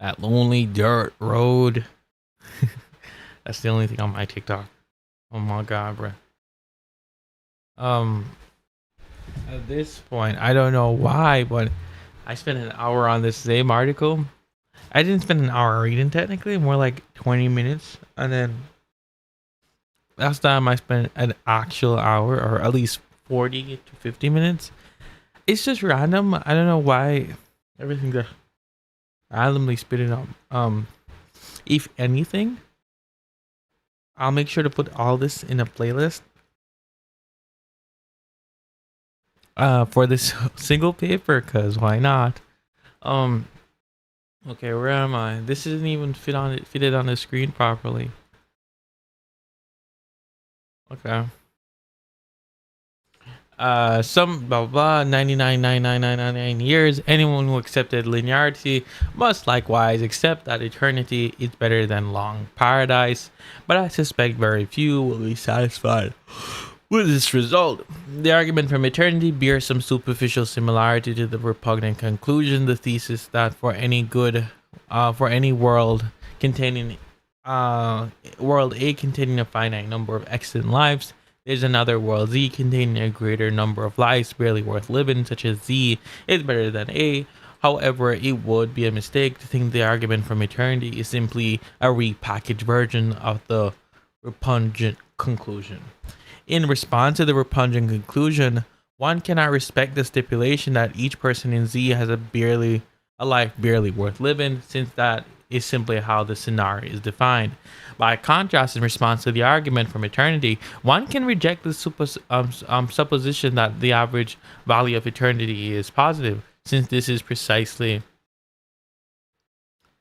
That lonely dirt road. That's the only thing on my TikTok. Oh my god, bro. Um, at this point, I don't know why, but I spent an hour on this same article. I didn't spend an hour reading technically, more like 20 minutes. And then last time I spent an actual hour or at least 40 to 50 minutes. It's just random. I don't know why everything just randomly spitting up. If anything, I'll make sure to put all this in a playlist for this single paper, cause why not? Um okay, where am I? This isn't even fitted on the screen properly. Okay. Some blah blah 99.99999 years. Anyone who accepted linearity must likewise accept that eternity is better than long paradise, but I suspect very few will be satisfied with this result. The argument from eternity bears some superficial similarity to the repugnant conclusion, the thesis that for any containing world A containing a finite number of excellent lives, there's another world Z containing a greater number of lives barely worth living, such as Z is better than A. However, it would be a mistake to think the argument from eternity is simply a repackaged version of the repugnant conclusion. In response to the repugnant conclusion, one cannot respect the stipulation that each person in Z has a life barely worth living, since that is simply how the scenario is defined. By contrast, in response to the argument from eternity, one can reject the supposition that the average value of eternity is positive, since this is precisely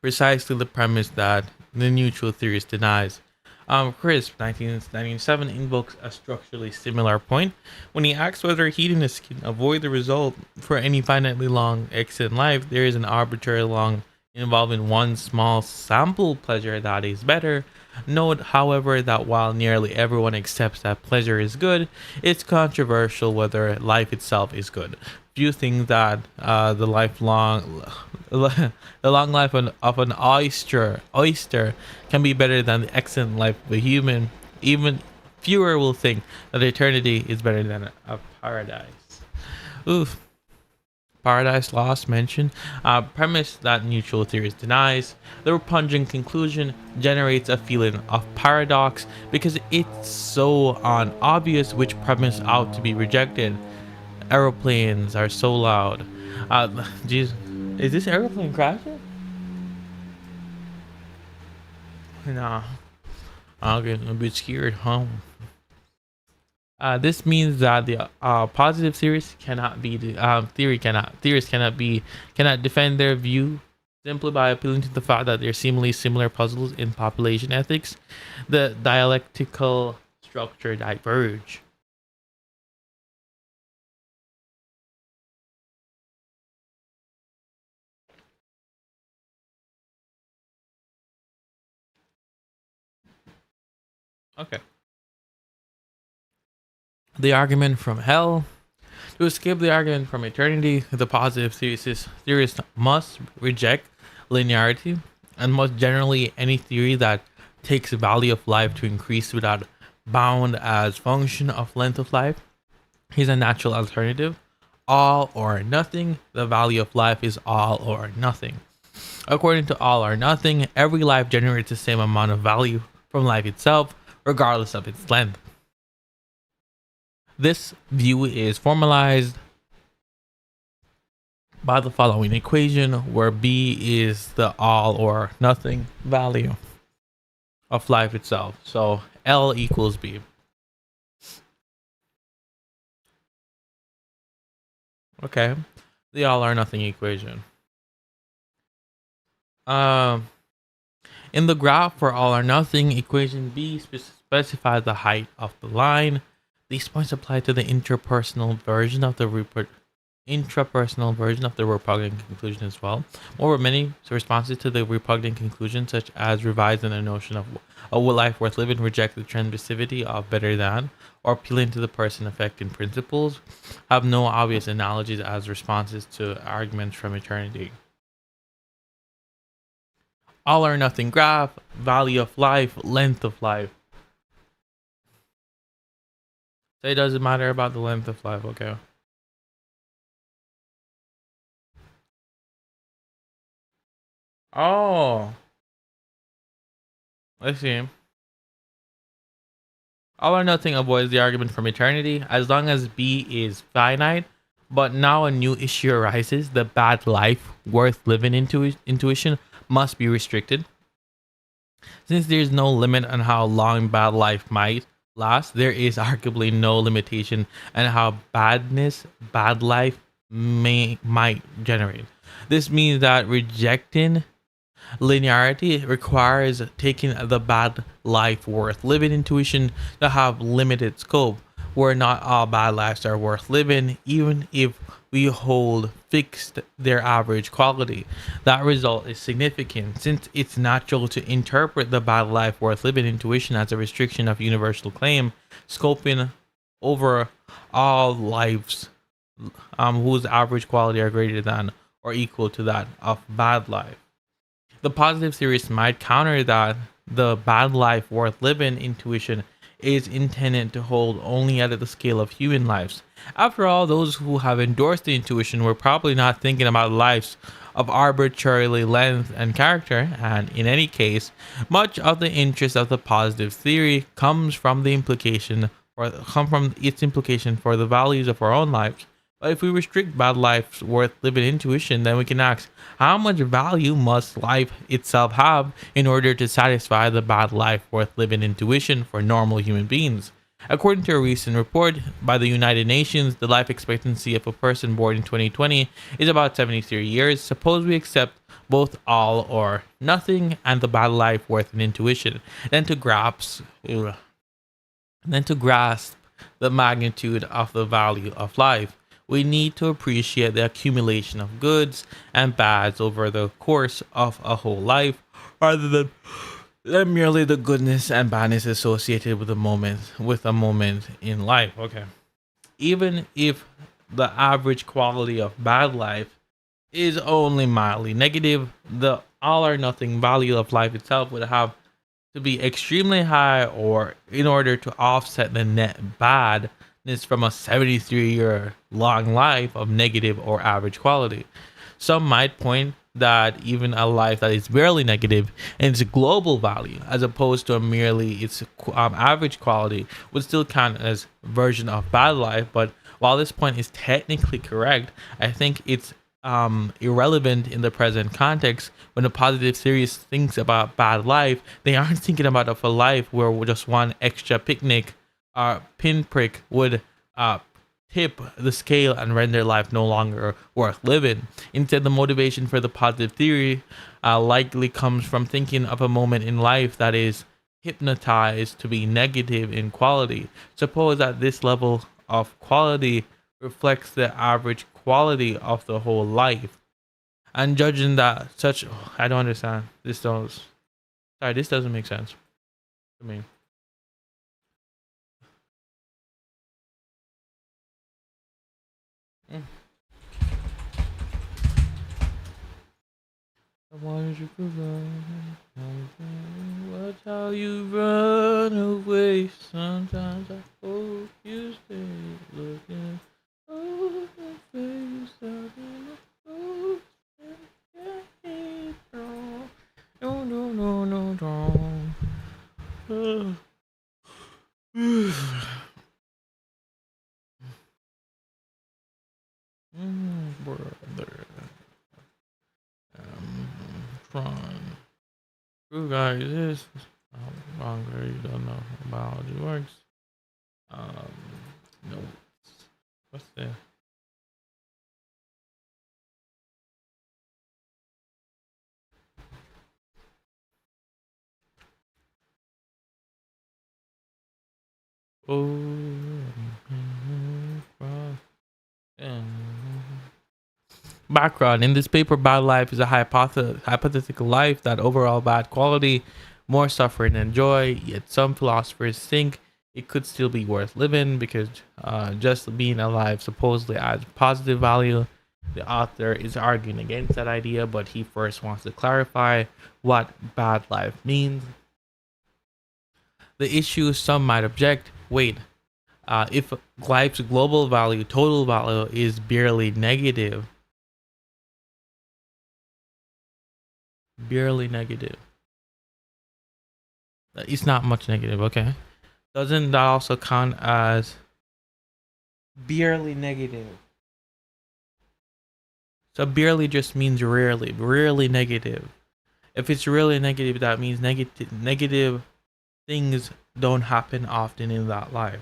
the premise that the neutral theorist denies. Crisp, 1997, invokes a structurally similar point when he asks whether hedonists can avoid the result for any finitely long exit life. There is an arbitrary long involving one small sample pleasure that is better. Note, however, that while nearly everyone accepts that pleasure is good, it's controversial whether life itself is good. Few think that the long life of an oyster can be better than the excellent life of a human. Even fewer will think that eternity is better than a paradise. Oof. Paradise Lost mentioned, premise that neutral theorist denies. The repugnant conclusion generates a feeling of paradox because it's so obvious which premise ought to be rejected. Aeroplanes are so loud. Jeez, is this aeroplane crashing? Nah, I'll get a bit scared, huh? This means that the positive theorists cannot be theorists cannot defend their view simply by appealing to the fact that there are seemingly similar puzzles in population ethics. The dialectical structure diverge. Okay. The argument from hell. To escape the argument from eternity, the positive theorist must reject linearity and must generally any theory that takes the value of life to increase without bound as function of length of life. Here's a natural alternative. All or nothing, the value of life is all or nothing. According to all or nothing, every life generates the same amount of value from life itself, regardless of its length. This view is formalized by the following equation, where B is the all or nothing value of life itself. So L equals B. Okay, the all or nothing equation. Um, in the graph for all or nothing, equation B specifies the height of the line. These points apply to the intrapersonal version of the repugnant conclusion as well. Moreover, many responses to the repugnant conclusion, such as revising the notion of a life worth living, reject the transitivity of better than, or appealing to the person affecting principles, have no obvious analogies as responses to arguments from eternity. All or nothing graph, value of life, length of life. So it doesn't matter about the length of life, okay. Oh, let's see. All or nothing avoids the argument from eternity as long as B is finite. But now a new issue arises: the bad life worth living intuition must be restricted. Since there is no limit on how long bad life might last, there is arguably no limitation on how bad life might generate. This means that rejecting linearity requires taking the bad life worth living intuition to have limited scope, where not all bad lives are worth living, even if we hold fixed their average quality. That result is significant since it's natural to interpret the bad life worth living intuition as a restriction of universal claim, scoping over all lives whose average quality are greater than or equal to that of bad life. The positive theorist might counter that the bad life worth living intuition is intended to hold only at the scale of human lives. After all, those who have endorsed the intuition were probably not thinking about lives of arbitrarily length and character, and in any case, much of the interest of the positive theory comes from its implication for the values of our own lives. But if we restrict bad life worth living intuition, then we can ask, how much value must life itself have in order to satisfy the bad life worth living intuition for normal human beings? According to a recent report by the United Nations, the life expectancy of a person born in 2020 is about 73 years. Suppose we accept both all or nothing and the bad life worth an intuition, then to grasp the magnitude of the value of life, we need to appreciate the accumulation of goods and bads over the course of a whole life, rather than merely the goodness and badness associated with a moment in life. Okay. Even if the average quality of bad life is only mildly negative, the all or nothing value of life itself would have to be extremely high or in order to offset the net badness from a 73-year long life of negative or average quality. Some might point that even a life that is barely negative in its global value, as opposed to merely its average quality, would still count as version of bad life. But while this point is technically correct, I think it's irrelevant in the present context. When a positive theorist thinks about bad life, they aren't thinking about of a life where just one extra pinprick would tip the scale and render life no longer worth living. Instead, the motivation for the positive theory likely comes from thinking of a moment in life that is hypnotized to be negative in quality. Suppose that this level of quality reflects the average quality of the whole life. And judging that such, I don't understand. This doesn't make sense to me. Mm. I wanted you to run. Watch how you run away. Sometimes I hope you stay looking over the face of the no, no, no, no, no. Brother, trying. True guys, this longer you don't know how biology works. Um, no. What's that? Oh, background. In this paper, bad life is a hypothetical life that overall bad quality, more suffering than joy. Yet some philosophers think it could still be worth living because just being alive supposedly adds positive value. The author is arguing against that idea, but he first wants to clarify what bad life means. The issue, some might object, wait, if life's global value, total value, is barely negative, it's not much negative, okay? Doesn't that also count as barely negative? So barely just means rarely negative. If it's really negative, that means negative things don't happen often in that life.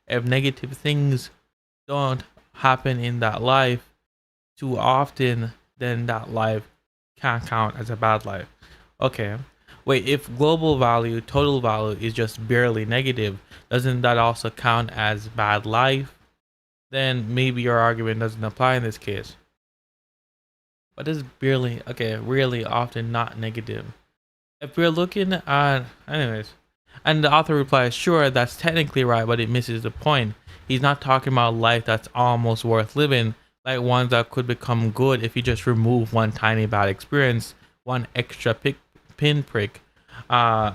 If negative things don't happen in that life too often, then that life can't count as a bad life. Okay. Wait, if global value, total value is just barely negative, doesn't that also count as bad life? Then maybe your argument doesn't apply in this case. But it's barely, okay, really often not negative. If we're looking at, anyways, and the author replies, sure, that's technically right, but it misses the point. He's not talking about life that's almost worth living, like ones that could become good if you just remove one tiny bad experience, one extra pinprick. Uh,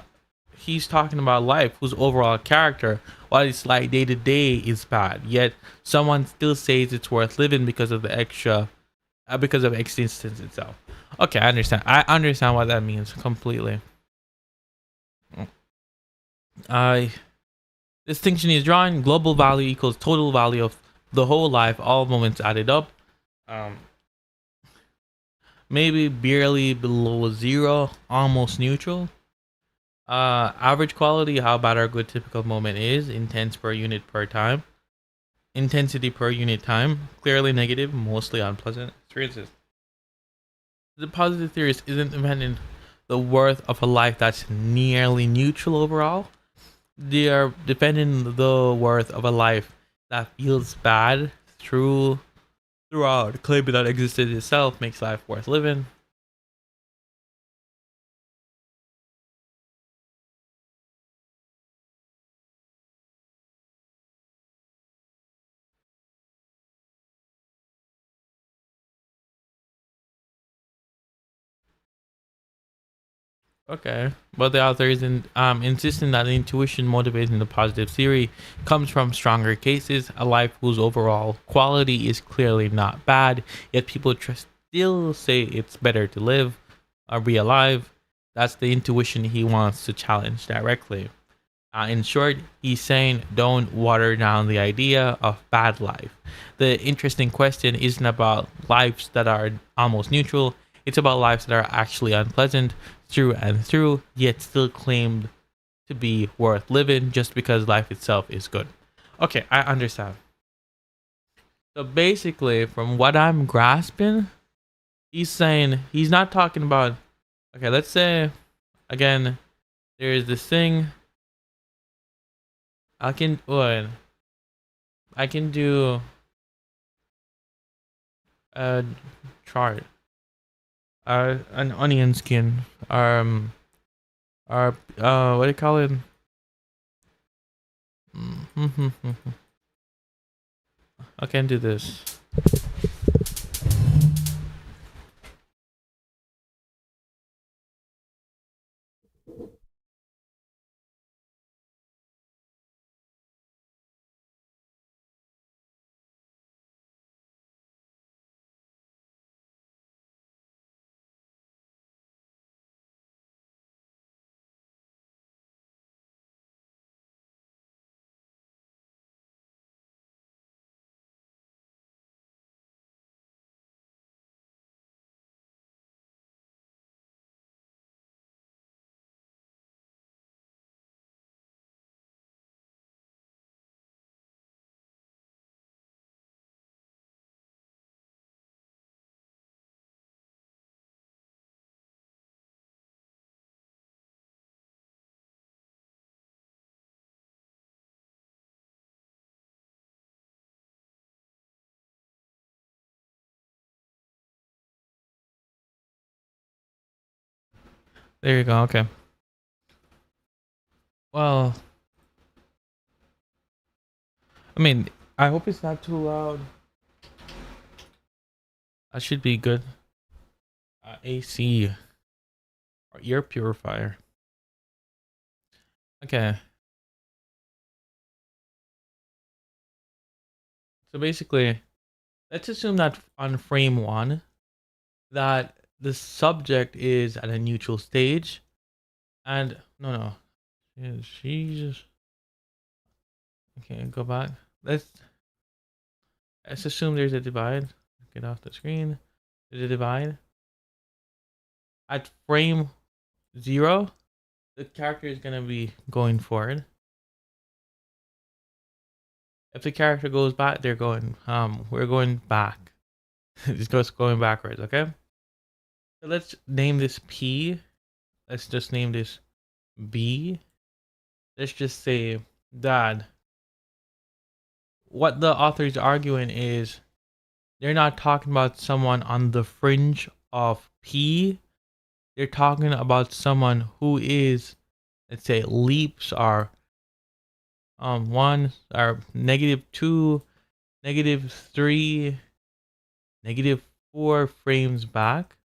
he's talking about life whose overall character, while it's like day to day, is bad. Yet someone still says it's worth living because of the extra, because of existence itself. Okay, I understand. I understand what that means completely. I Distinction is drawn. Global value equals total value of the whole life, all moments added up. Um, Maybe barely below zero, almost neutral. Average quality, how bad or good typical moment is. Intense per unit per time. Intensity per unit time. Clearly negative, mostly unpleasant experiences. The positive theorist isn't defending the worth of a life that's nearly neutral overall. They are defending the worth of a life that feels bad throughout, claiming that existence itself makes life worth living. Okay, but the author is insisting that the intuition motivating the positive theory comes from stronger cases, a life whose overall quality is clearly not bad, yet people still say it's better to live or be alive. That's the intuition he wants to challenge directly. In short, he's saying don't water down the idea of bad life. The interesting question isn't about lives that are almost neutral, it's about lives that are actually unpleasant through and through, yet still claimed to be worth living just because life itself is good. Okay, I understand. So basically, from what I'm grasping, he's saying he's not talking about, okay, let's say, again, there's this thing. I can, what? I can do a chart, an onion skin, or what do you call it? I can do this. There you go. Okay. Well, I mean, I hope it's not too loud. That should be good. AC or ear purifier. Okay. So basically, let's assume that on frame one, that the subject is at a neutral stage, and no, she's okay. Go back. Let's let's assume there's a divide. Get off the screen. There's a divide at frame zero. The character is gonna be going forward. If the character goes back, they're going. We're going back. It's just going backwards. Okay. So let's name this P. Let's just name this B. Let's just say that what the author is arguing is they're not talking about someone on the fringe of P. They're talking about someone who is, let's say, leaps are 1 or -2, -3, -4 frames back.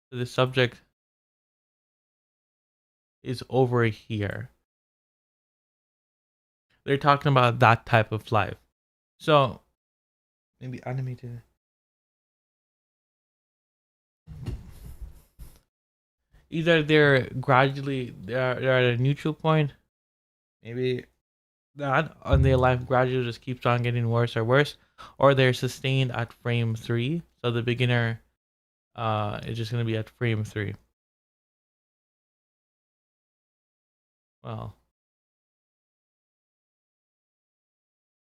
So the subject is over here. They're talking about that type of life. So maybe animated. Either they're at a neutral point, maybe that on their life gradually just keeps on getting worse or worse, or they're sustained at frame 3. So the beginner is just gonna be at frame 3. Well,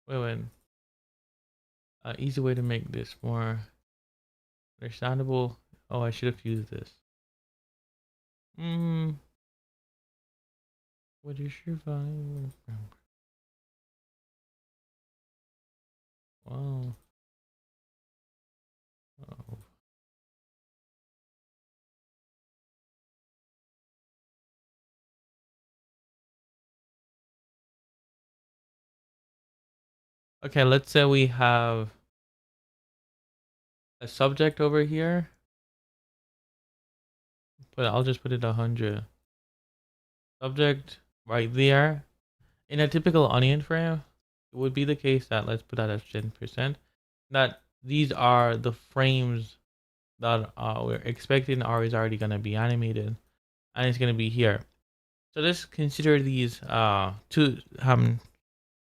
wait. Easy way to make this more understandable. Oh, I should have used this. What is your value? Wow. Oh. Okay, let's say we have a subject over here, but I'll just put it 100. Subject right there. In a typical onion frame, it would be the case that let's put that as 10%. That these are the frames that we're expecting are is already gonna be animated, and it's gonna be here. So let's consider these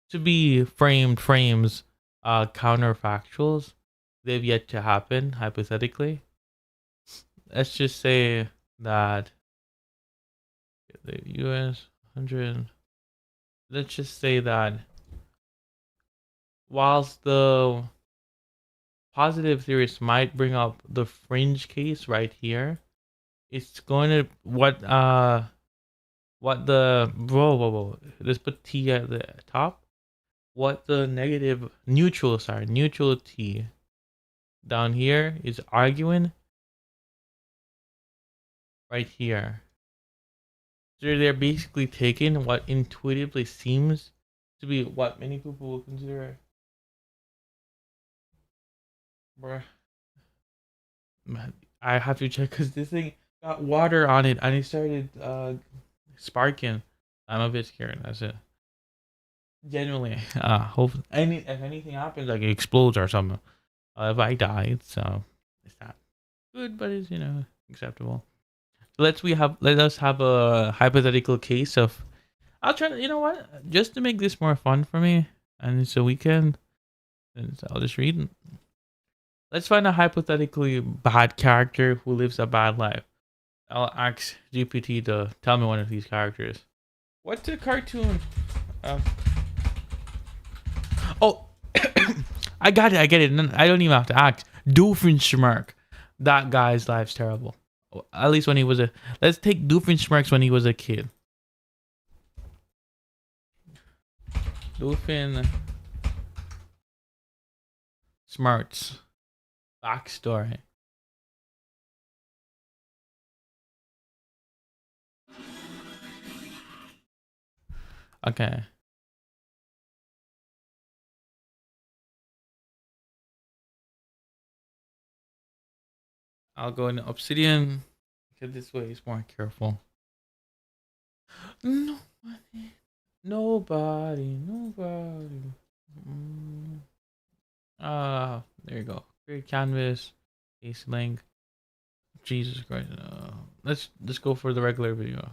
to be framed frames counterfactuals. They've yet to happen hypothetically. Let's just say that the US 100. Let's just say that whilst the positive theorists might bring up the fringe case right here, it's going to what the whoa. Let's put T at the top. What the neutral T down here is arguing right here. So they're basically taking what intuitively seems to be what many people will consider, bruh. Man, I have to check because this thing got water on it and it started sparking. I'm a bit scared. That's it. Genuinely, hope if anything happens, like it explodes or something. If I die, it's not good, but it's acceptable. Let us have a hypothetical case of. I'll try to, you know what, just to make this more fun for me, and it's a weekend, and so I'll just read. Let's find a hypothetically bad character who lives a bad life. I'll ask GPT to tell me one of these characters. What's a cartoon? Oh, I got it. I get it. I don't even have to act. Doofenshmirtz. That guy's life's terrible. At least when he was a. Let's take Doofenshmirtz when he was a kid. Doofenshmirtz. Backstory. Okay. I'll go in obsidian because this way is more careful. Nobody, nobody. There you go. Create canvas, paste link. Jesus Christ. Let's go for the regular video.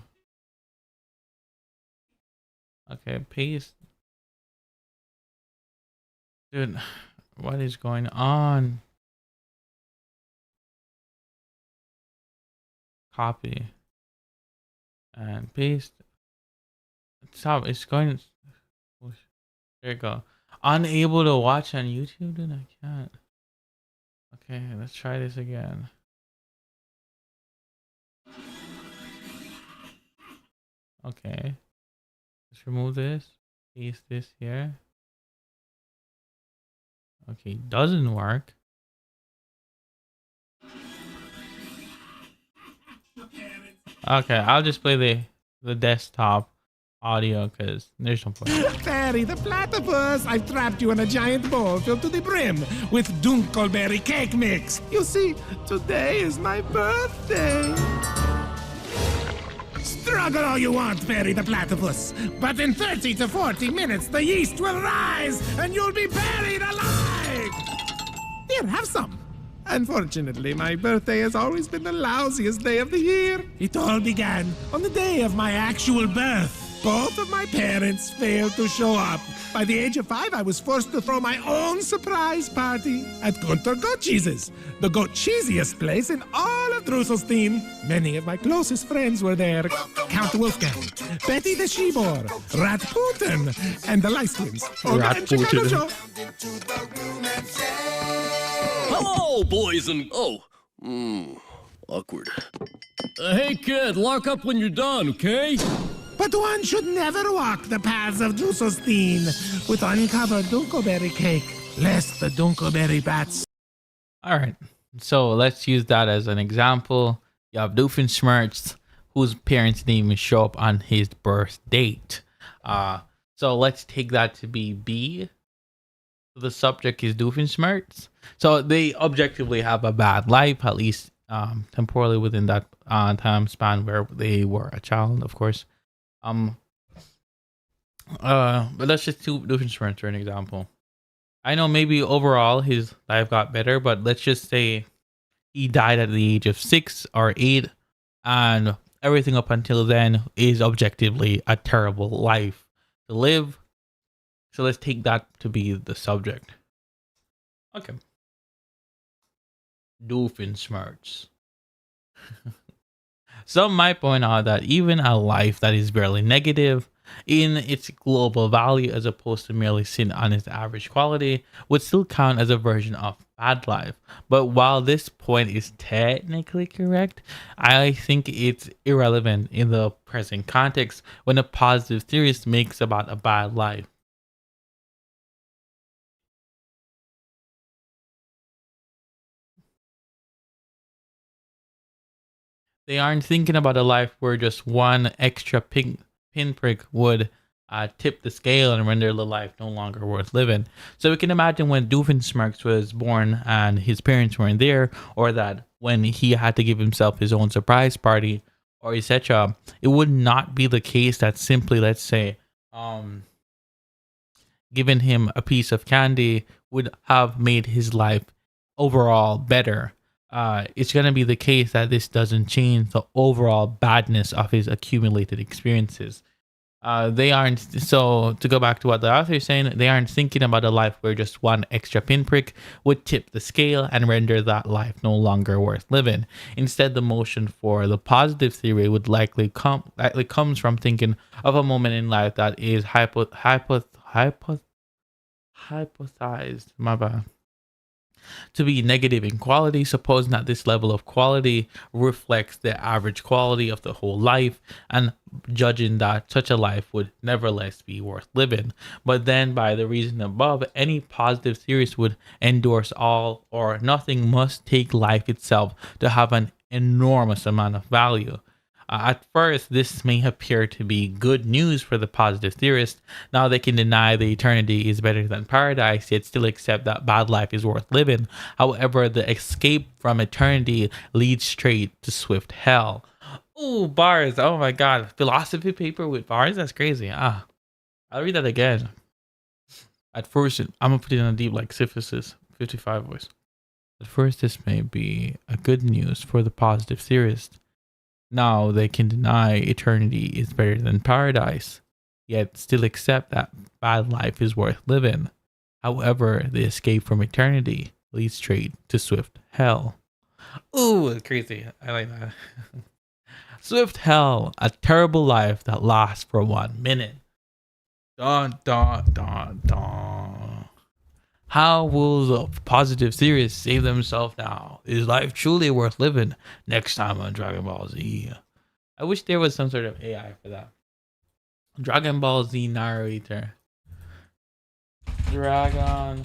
Okay, paste. Dude, what is going on? Copy and paste. Stop. It's going. There you go. Unable to watch on YouTube, dude. I can't. Okay, let's try this again. Okay. Let's remove this. Paste this here. Okay, doesn't work. Okay, I'll just play the desktop audio because there's no point. Perry the platypus! I've trapped you in a giant bowl filled to the brim with Dunkelberry cake mix. You see, today is my birthday. Struggle all you want, Perry the platypus, but in 30 to 40 minutes the yeast will rise and you'll be buried alive! Here, have some. Unfortunately, my birthday has always been the lousiest day of the year. It all began on the day of my actual birth. Both of my parents failed to show up. By the age of 5, I was forced to throw my own surprise party at Gunter Goat Cheese's, the goat cheesiest place in all of Drusselstein. Many of my closest friends were there. Count Wolfgang, Betty the She-Boar, Rat Putin, and the Lice Twins. Olga and Chicago Joe. Hello, boys and... awkward. Hey, kid, lock up when you're done, okay? But one should never walk the paths of Drusselstein with uncovered Dunkelberry cake, lest the Dunkelberry bats... Alright, so let's use that as an example. You have Doofenshmirtz, whose parents didn't even show up on his birth date. So let's take that to be B. The subject is Doofenshmirtz. So they objectively have a bad life, at least temporally within that time span where they were a child, of course. But let's just do Doofenshmirtz for an example. I know maybe overall his life got better, but let's just say he died at the age of 6 or 8, and everything up until then is objectively a terrible life to live. So let's take that to be the subject. Okay. Doofenshmirtz. Some might point out that even a life that is barely negative in its global value as opposed to merely seen on its average quality would still count as a version of bad life. But while this point is technically correct, I think it's irrelevant in the present context when a positive theorist makes about a bad life. They aren't thinking about a life where just one extra pinprick would tip the scale and render the life no longer worth living. So we can imagine when Doofenshmirtz was born and his parents weren't there, or that when he had to give himself his own surprise party, or etc. It would not be the case that simply, let's say, giving him a piece of candy would have made his life overall better. It's going to be the case that this doesn't change the overall badness of his accumulated experiences. They aren't, so to go back to what the author is saying, they aren't thinking about a life where just one extra pinprick would tip the scale and render that life no longer worth living. Instead, the motion for the positive theory would likely comes from thinking of a moment in life that is hypothesized, my bad, to be negative in quality, supposing that this level of quality reflects the average quality of the whole life, and judging that such a life would nevertheless be worth living. But then, by the reason above, any positive theorist would endorse all or nothing must take life itself to have an enormous amount of value. At first, this may appear to be good news for the positive theorist. Now they can deny the eternity is better than paradise, yet still accept that bad life is worth living. However, the escape from eternity leads straight to swift hell. Ooh, bars. Oh my god. Philosophy paper with bars? That's crazy. I'll read that again. At first, I'm gonna put it in a deep like syphilis 55 voice. At first, this may be a good news for the positive theorist. Now they can deny eternity is better than paradise, yet still accept that bad life is worth living. However, the escape from eternity leads straight to swift hell. Ooh, crazy. I like that. Swift hell, a terrible life that lasts for 1 minute. Dun dun dun dun. How will the positive theorists save themselves now? Is life truly worth living? Next time on Dragon Ball Z. I wish there was some sort of AI for that. Dragon Ball Z narrator. Dragon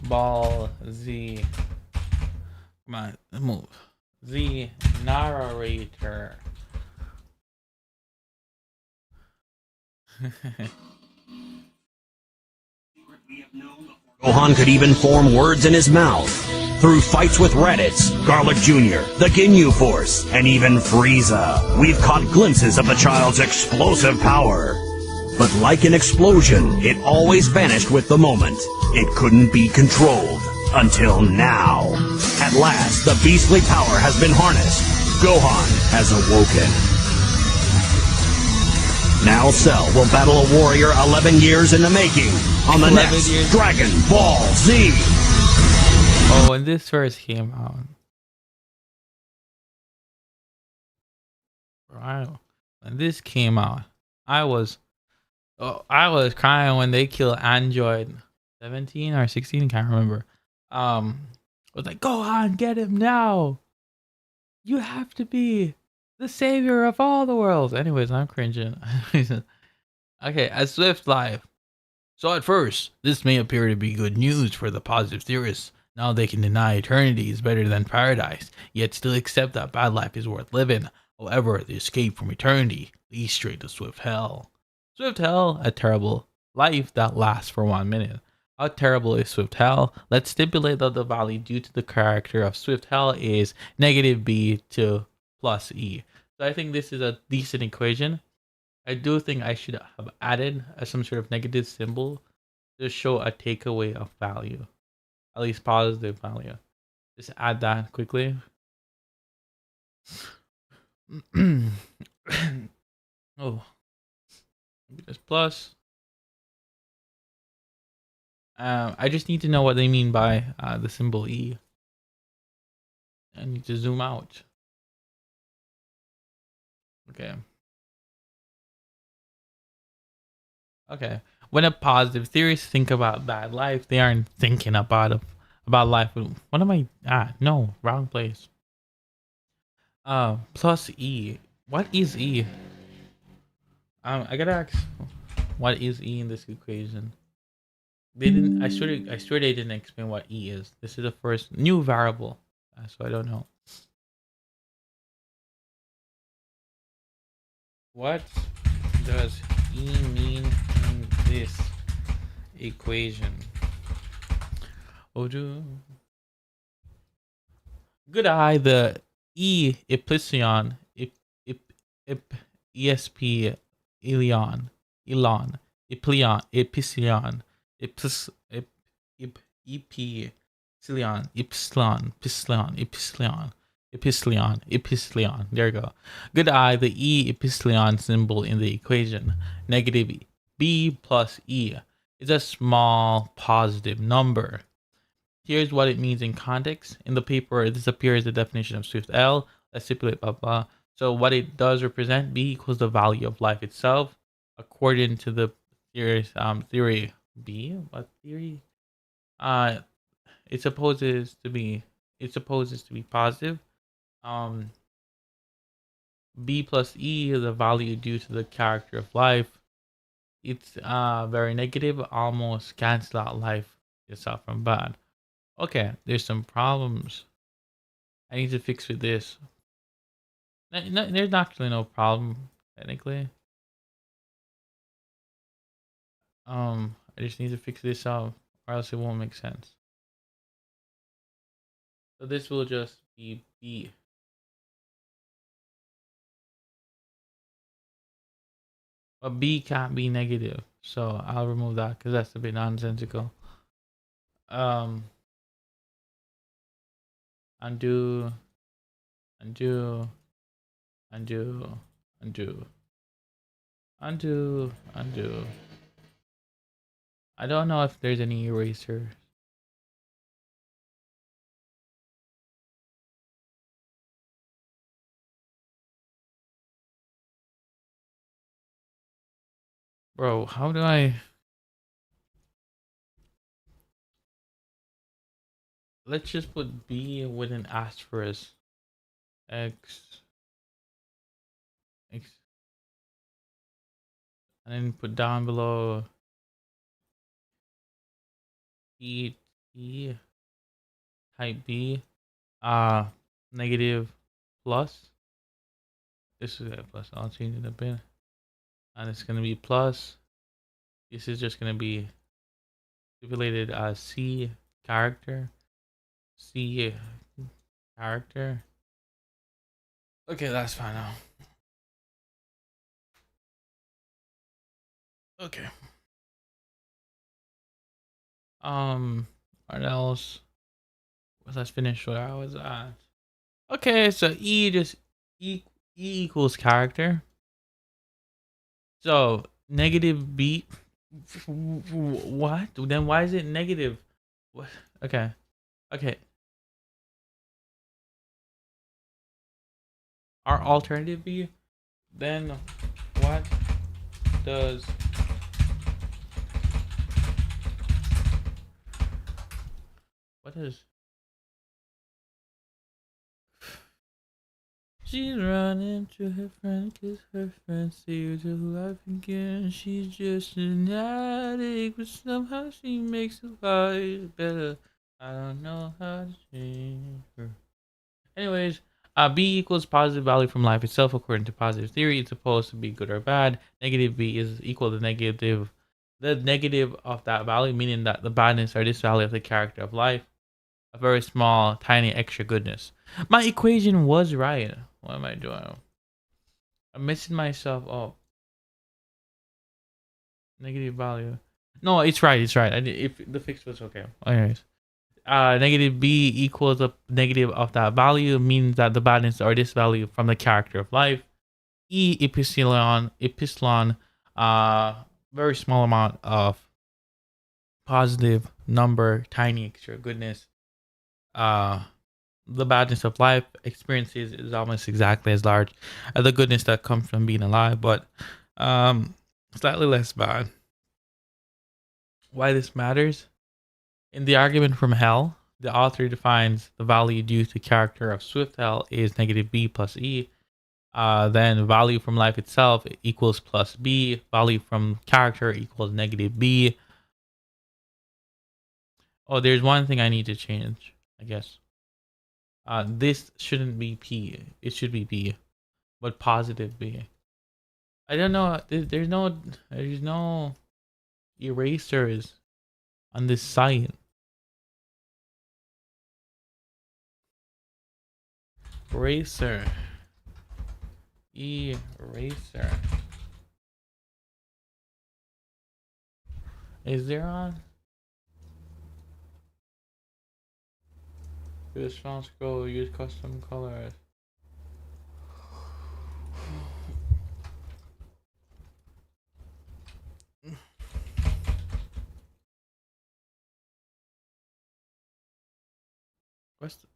Ball Z. Come on, move. Z narrator. Gohan could even form words in his mouth. Through fights with Raditz, Garlic Jr., the Ginyu Force, and even Frieza, we've caught glimpses of the child's explosive power. But like an explosion, it always vanished with the moment. It couldn't be controlled. Until now. At last, the beastly power has been harnessed. Gohan has awoken. Now Cell will battle a warrior 11 years in the making on the 11 next years. Dragon Ball Z. Oh, when this first came out. Right. When this came out, I was crying when they killed Android 17 or 16, can't remember. I was like, go on, get him now. You have to be the savior of all the worlds. Anyways, I'm cringing. Okay, a swift life. So at first, this may appear to be good news for the positive theorists. Now they can deny eternity is better than paradise, yet still accept that bad life is worth living. However, the escape from eternity leads straight to swift hell. Swift hell, a terrible life that lasts for 1 minute. How terrible is swift hell? Let's stipulate that the value due to the character of swift hell is negative b to plus e. So I think this is a decent equation. I do think I should have added some sort of negative symbol to show a takeaway of value, at least positive value. Just add that quickly. Oh, maybe just plus. I just need to know what they mean by the symbol E. I need to zoom out. Okay. Okay. When a positive theorists think about bad life, they aren't thinking about life. What am I? No, wrong place. Plus E. What is E? I gotta ask. What is E in this equation? They didn't. I swear they didn't explain what E is. This is the first new variable, so I don't know. What does E mean in this equation? Oh, good eye. The E epsilon, esp, Elon, epsilon, epsilon, epsilon. There you go. Good eye, the E epsilon symbol in the equation. Negative B plus E is a small positive number. Here's what it means in context. In the paper, this appears as the definition of Swift L. Let's stipulate blah blah. So what it does represent, B equals the value of life itself, according to the theory B. What theory? It supposes to be positive. B plus E is the value due to the character of life. It's very negative, almost cancel out life itself from bad. Okay, there's some problems I need to fix with this. There's actually no problem technically. I just need to fix this up, or else it won't make sense. So this will just be B. But B can't be negative, so I'll remove that because that's a bit nonsensical. Um, undo, undo, undo, undo, undo, undo. I don't know if there's any eraser. Bro, how do I... Let's just put B with an asterisk. X, X, and then put down below E, E, type B, negative plus. This is a plus. I'll change it a bit. And it's going to be plus. This is just going to be stipulated as C character. C character. Okay, that's fine now. Okay. What else? Let's finish what I was at. Okay, so E just E equals character. So negative B. What? Then why is it negative? What? Okay. Okay. Our alternative B. Then what does what is she's running to her friend, cause her friend saved her life again. She's just an addict, but somehow she makes her life better. I don't know how to change her. Anyways, B equals positive value from life itself according to positive theory. It's supposed to be good or bad. Negative B is equal to the negative of that value, meaning that the badness or this value of the character of life. A very small, tiny extra goodness. My equation was right. What am I doing? I'm missing myself. Oh, negative value. No, it's right. It's right. If the fix was okay. Anyways, negative B equals the negative of that value means that the badness or this value from the character of life. E epsilon, very small amount of positive number, tiny extra goodness. The badness of life experiences is almost exactly as large as the goodness that comes from being alive, but slightly less bad. Why this matters? In the argument from hell, the author defines the value due to character of Swift Hell is negative B plus E. Then value from life itself equals plus B. Value from character equals negative B. Oh, there's one thing I need to change, I guess. This shouldn't be P. It should be B, but positive B. I don't know. There's no erasers on this site. Eraser. Eraser. Is there on? Use font scroll. Use custom colors.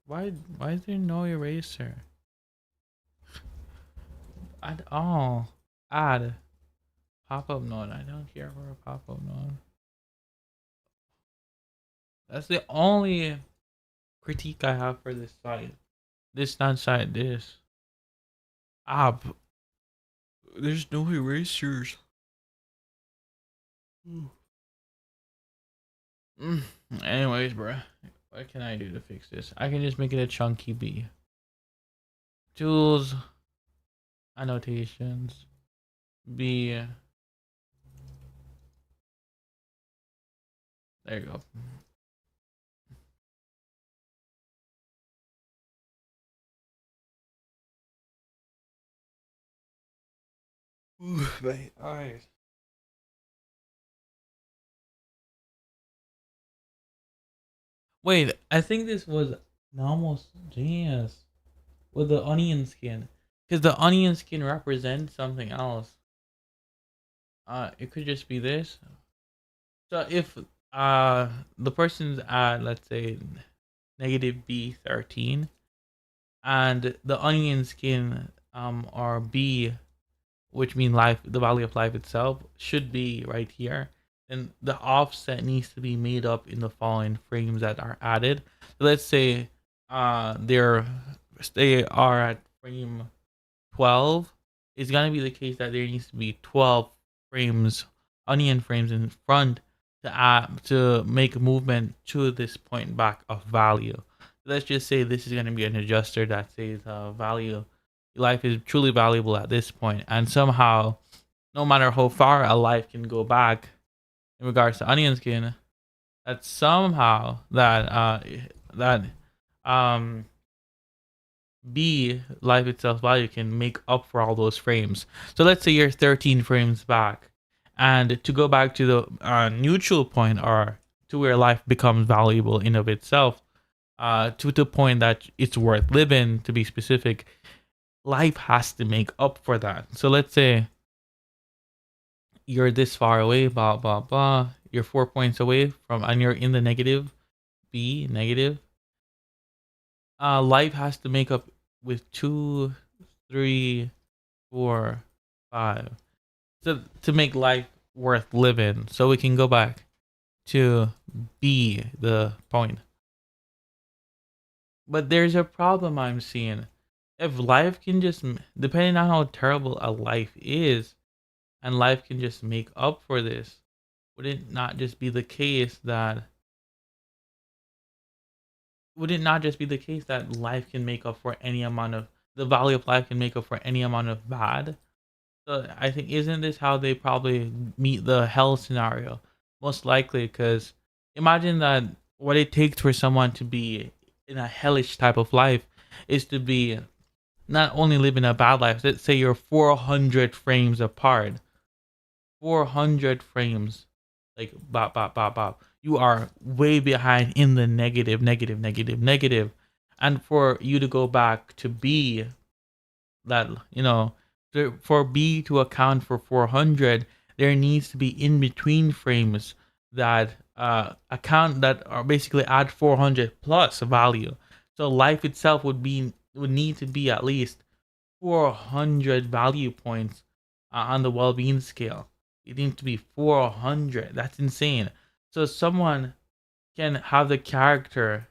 Why is there no eraser? Add all. Add pop-up node. I don't care for a pop-up node. That's the only critique I have for this site. This not site. This. There's no erasers. Mm. Anyways, bro, what can I do to fix this? I can just make it a chunky B. Tools, annotations. B. There you go. Ooh, my eyes. Wait, I think this was almost genius with the onion skin, because the onion skin represents something else. It could just be this. So if the person's at, let's say, negative B13, and the onion skin or B, which mean life, the value of life itself should be right here, then the offset needs to be made up in the following frames that are added. So let's say they are at frame 12. It's gonna be the case that there needs to be 12 frames, onion frames in front to make a movement to this point back of value. Let's just say this is gonna be an adjuster that says value life is truly valuable at this point, and somehow, no matter how far a life can go back in regards to onion skin, that somehow that um B life itself value can make up for all those frames. So let's say you're 13 frames back, and to go back to the neutral point, or to where life becomes valuable in of itself, to the point that it's worth living, to be specific, life has to make up for that. So let's say you're this far away, blah blah blah. You're 4 points away from, and you're in the negative B negative. Life has to make up with 2, 3, 4, 5 to make life worth living. So we can go back to B, the point. But there's a problem I'm seeing. If life can just, depending on how terrible a life is, and life can just make up for this, would it not just be the case that life can make up for any amount of, the value of life can make up for any amount of bad? So I think, isn't this how they probably meet the hell scenario? Most likely, because imagine that what it takes for someone to be in a hellish type of life is to be not only living a bad life. Let's say you're 400 frames apart, 400 frames, like bop bop bop bop. You are way behind in the negative, negative, negative, negative, and for you to go back to B, that for B to account for 400, there needs to be in between frames that account, that are basically add 400 plus value. So life itself would need to be at least 400 value points on the well-being scale. It needs to be 400. That's insane. So someone can have the character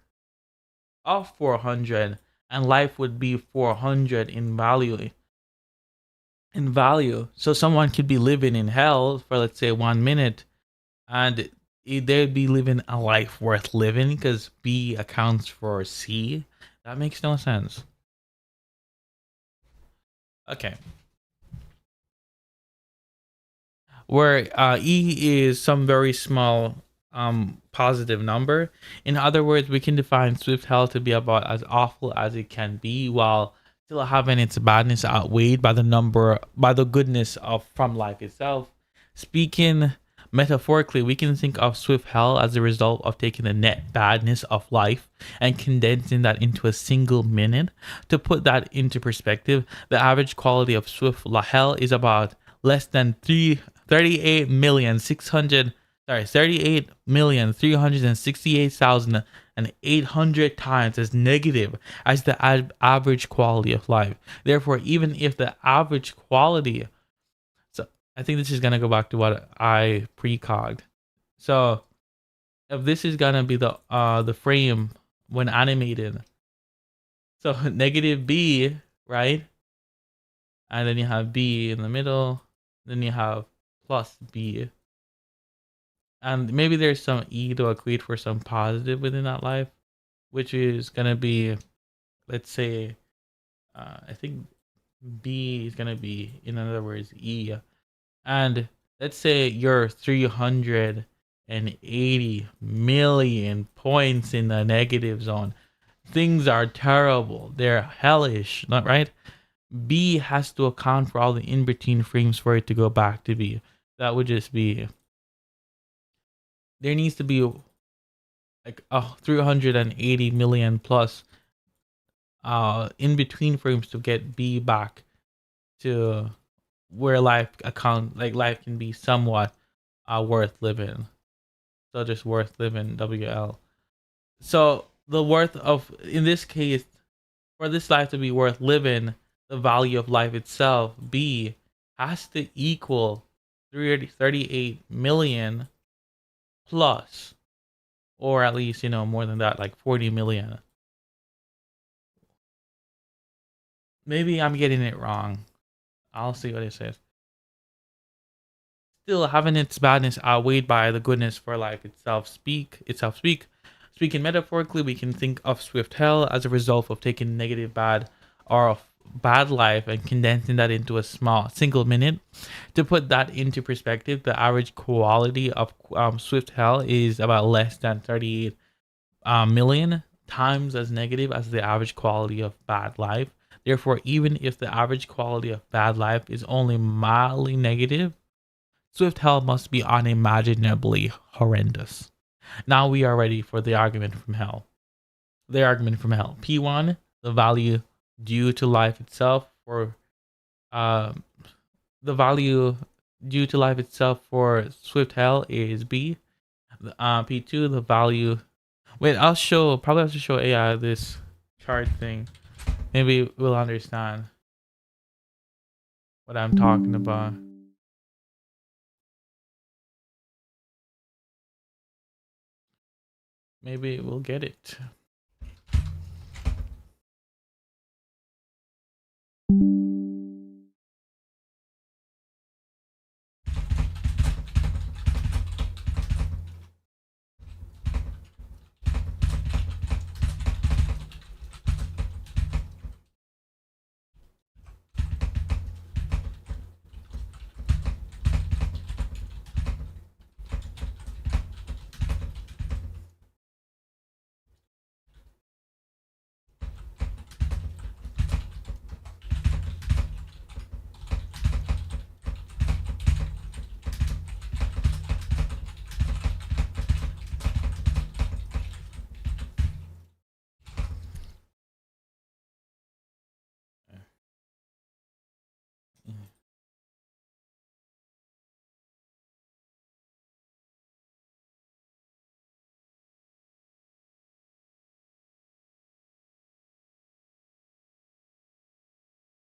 of 400, and life would be 400 in value. So someone could be living in hell for, let's say, 1 minute, and they'd be living a life worth living because B accounts for C. That makes no sense. Okay. Where E is some very small positive number. In other words, we can define swift hell to be about as awful as it can be, while still having its badness outweighed by the goodness of from life itself. Speaking metaphorically, we can think of swift hell as a result of taking the net badness of life and condensing that into a single minute. To put that into perspective, the average quality of swift hell is about less than 38,368,800 times as negative as the average quality of life. Therefore, even if the average quality, so I think this is gonna go back to what I precogged. So if this is gonna be the frame when animated, so negative B, right? And then you have B in the middle, then you have plus B. And maybe there's some E to equate for some positive within that life, which is going to be, let's say, I think B is gonna be, in other words, E. And let's say you're 380 million points in the negative zone. Things are terrible. They're hellish, not right? B has to account for all the in between frames for it to go back to B. That would just be, there needs to be like 380 million plus in between frames to get B back to where life can be somewhat worth living. So just worth living, WL. So the worth of, in this case, for this life to be worth living, the value of life itself, B, has to equal 38 million plus, or at least, more than that, like 40 million. Maybe I'm getting it wrong. I'll see what it says. Still, having its badness outweighed by the goodness for life itself speak. Speaking metaphorically, we can think of swift hell as a result of taking negative bad or of bad life and condensing that into a small single minute. To put that into perspective, the average quality of swift hell is about less than 38 million times as negative as the average quality of bad life. Therefore, even if the average quality of bad life is only mildly negative, swift hell must be unimaginably horrendous. Now we are ready for the argument from hell. The argument from hell. P1, the value due to life itself for uh, the value due to life itself for swift hell is B. P2, the value. Wait, probably have to show AI this chart thing. Maybe we'll understand what I'm talking about. Maybe we'll get it.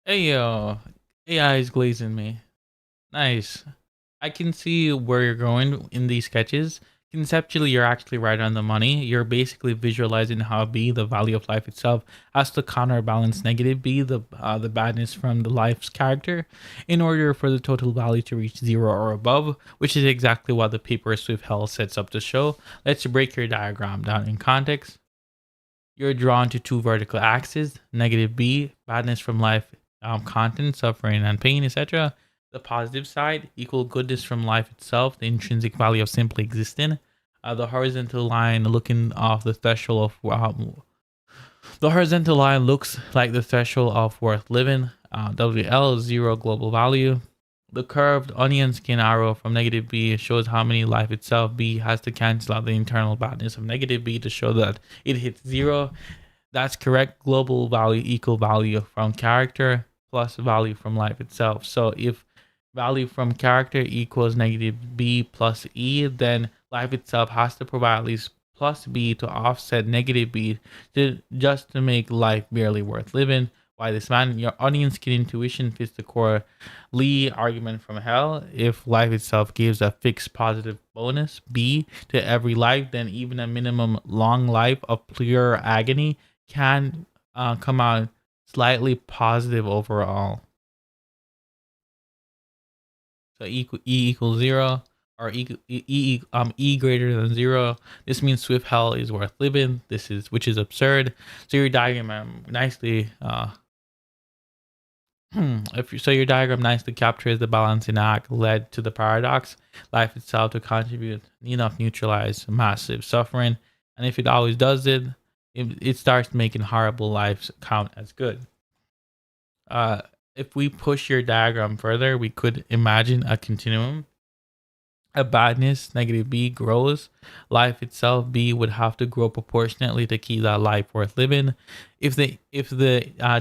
Hey yo, AI is glazing me. Nice. I can see where you're going in these sketches. Conceptually, you're actually right on the money. You're basically visualizing how B, the value of life itself, has to counterbalance negative B, the badness from the life's character, in order for the total value to reach zero or above, which is exactly what the paper Swift Hell sets up to show. Let's break your diagram down in context. You're drawn to two vertical axes, negative B, badness from life, content, suffering, and pain, etc. The positive side, equal goodness from life itself, the intrinsic value of simply existing. The horizontal line looking off the threshold of the horizontal line looks like the threshold of worth living. WL, zero global value. The curved onion skin arrow from negative B shows how many life itself B has to cancel out the internal badness of negative B to show that it hits zero. That's correct. Global value equal value from character plus value from life itself. So if value from character equals negative B plus E, then life itself has to provide at least plus B to offset negative B to make life barely worth living. Why this man? Your onion skin intuition fits the core Lee argument from hell. If life itself gives a fixed positive bonus B to every life, then even a minimum long life of pure agony can come out slightly positive overall. So E equals zero, or E greater than zero. This means swift hell is worth living. Which is absurd. So your diagram nicely If you, so your diagram nicely captures the balancing act led to the paradox, life itself to contribute enough neutralize massive suffering, and if it always does it starts making horrible lives count as good. Uh, if we push your diagram further, we could imagine a continuum. A badness, negative B, grows. Life itself, B, would have to grow proportionately to keep that life worth living. If the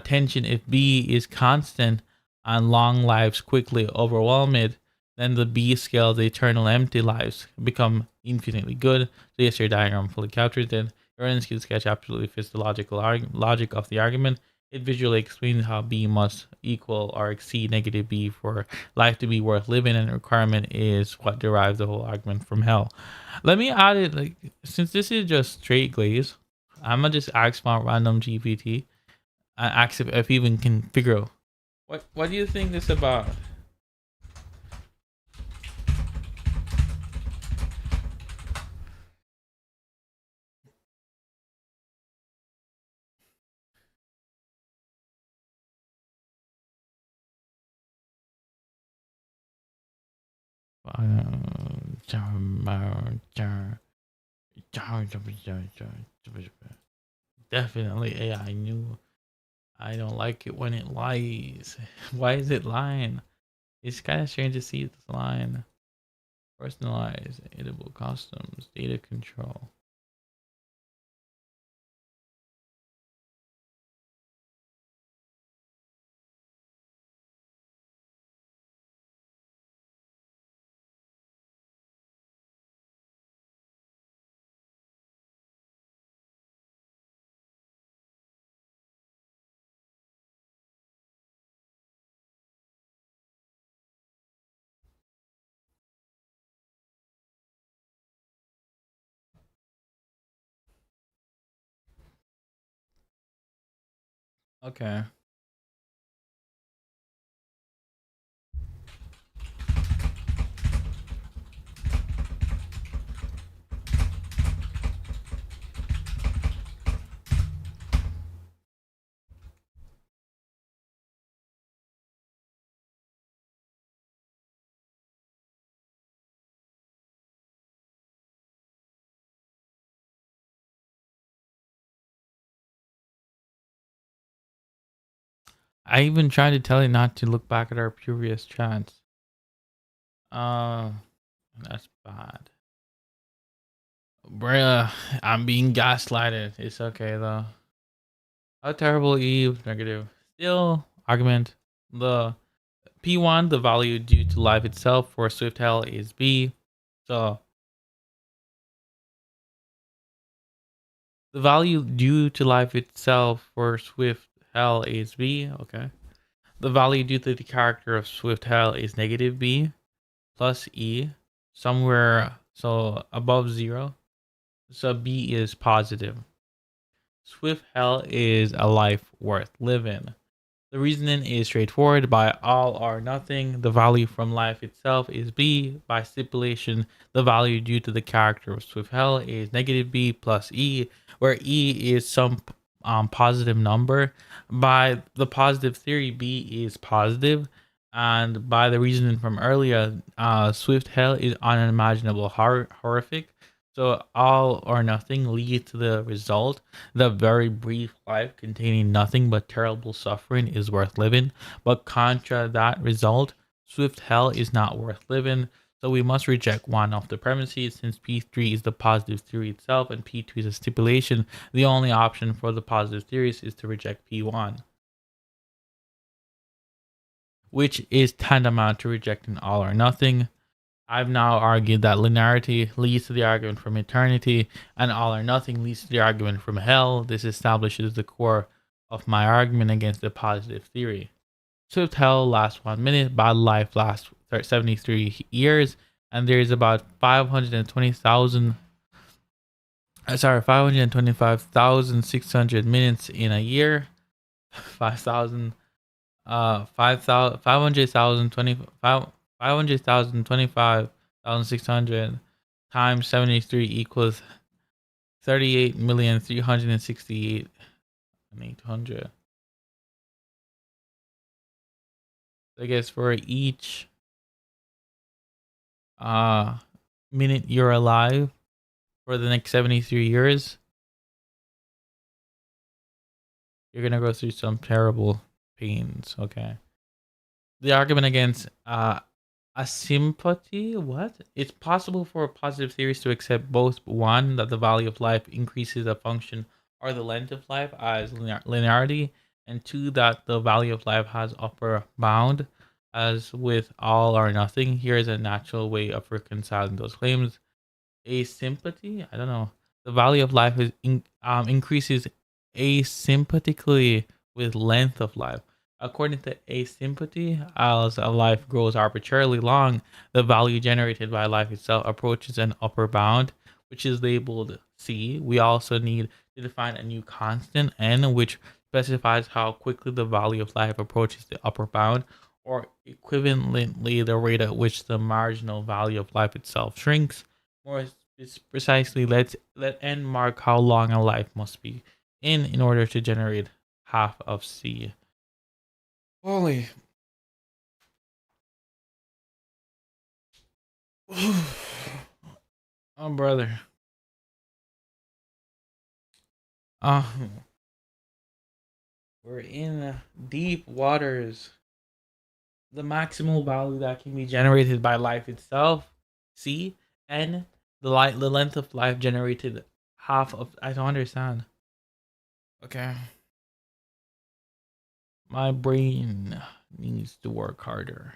tension, if B is constant and long lives quickly overwhelm it, then the B scale, the eternal empty lives, become infinitely good. So yes, your diagram fully captures it. Your skill sketch absolutely fits the logic of the argument. It visually explains how B must equal or exceed negative B for life to be worth living, and the requirement is what derives the whole argument from hell. Let me add it, like, since this is just straight glaze, I'm gonna just ask my random GPT and ask if even can figure out what do you think this about? Definitely AI. I knew. I don't like it when it lies. Why is it lying? It's kind of strange to see this line. Personalized, editable customs, data control. Okay. I even tried to tell it not to look back at our previous chats. Uh, that's bad. Bruh, I'm being gaslighted. It's okay though. How terrible Eve, negative. Still, argument. The P1, the value due to life itself for Swift Hell is B. So, the value due to life itself for Swift Hell is B. Okay. The value due to the character of Swift Hell is negative B plus E. Somewhere, so above 0. So B is positive. Swift Hell is a life worth living. The reasoning is straightforward. By all or nothing, the value from life itself is B. By stipulation, the value due to the character of Swift Hell is negative B plus E, where E is some positive number. By the positive theory, B is positive, and by the reasoning from earlier, Swift Hell is unimaginable, horrific. So all or nothing leads to the result. The very brief life containing nothing but terrible suffering is worth living. But contra that result, swift hell is not worth living. So we must reject one of the premises. Since P3 is the positive theory itself and P2 is a stipulation, the only option for the positive theories is to reject P1, which is tantamount to rejecting all or nothing. I've now argued that linearity leads to the argument from eternity, and all or nothing leads to the argument from hell. This establishes the core of my argument against the positive theory. Swift hell lasts 1 minute, bad life lasts 73 years, and there is about 520,000. 525,600 minutes in a year. 5,000. 500,000 500,025,600 times 73 equals 38,368,800. I guess for each uh minute you're alive for the next 73 years, you're gonna go through some terrible pains. Okay. The argument against a sympathy, what? It's possible for positive theories to accept both one, that the value of life increases a function or the length of life as linearity, and two, that the value of life has upper bound as with all or nothing. Here is a natural way of reconciling those claims. A sympathy, I don't know. The value of life increases asymptotically with length of life. According to asymptoty, as a life grows arbitrarily long, the value generated by life itself approaches an upper bound, which is labeled C. We also need to define a new constant, N, which specifies how quickly the value of life approaches the upper bound, or equivalently the rate at which the marginal value of life itself shrinks. More precisely, let N mark how long a life must be in order to generate half of C. Holy. Oh, brother. Oh, we're in deep waters. The maximal value that can be generated by life itself, C, and the length of life generated half of. I don't understand. Okay, my brain needs to work harder.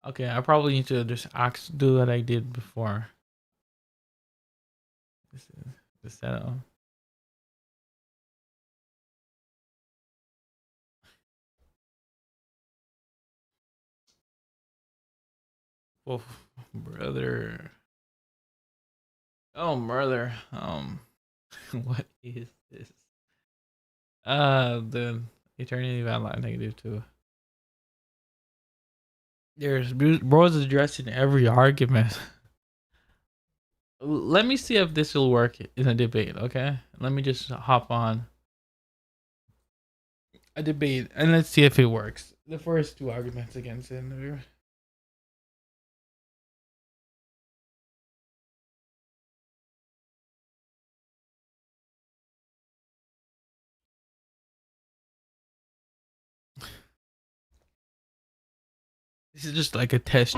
Okay, I probably need to just do what I did before. This is the setup. Oh, brother. Oh, brother. What is this? The eternity of outline -2. There's bros addressing every argument. Let me see if this will work in a debate, okay? Let me just hop on a debate and let's see if it works. The first two arguments against it. This is just like a test.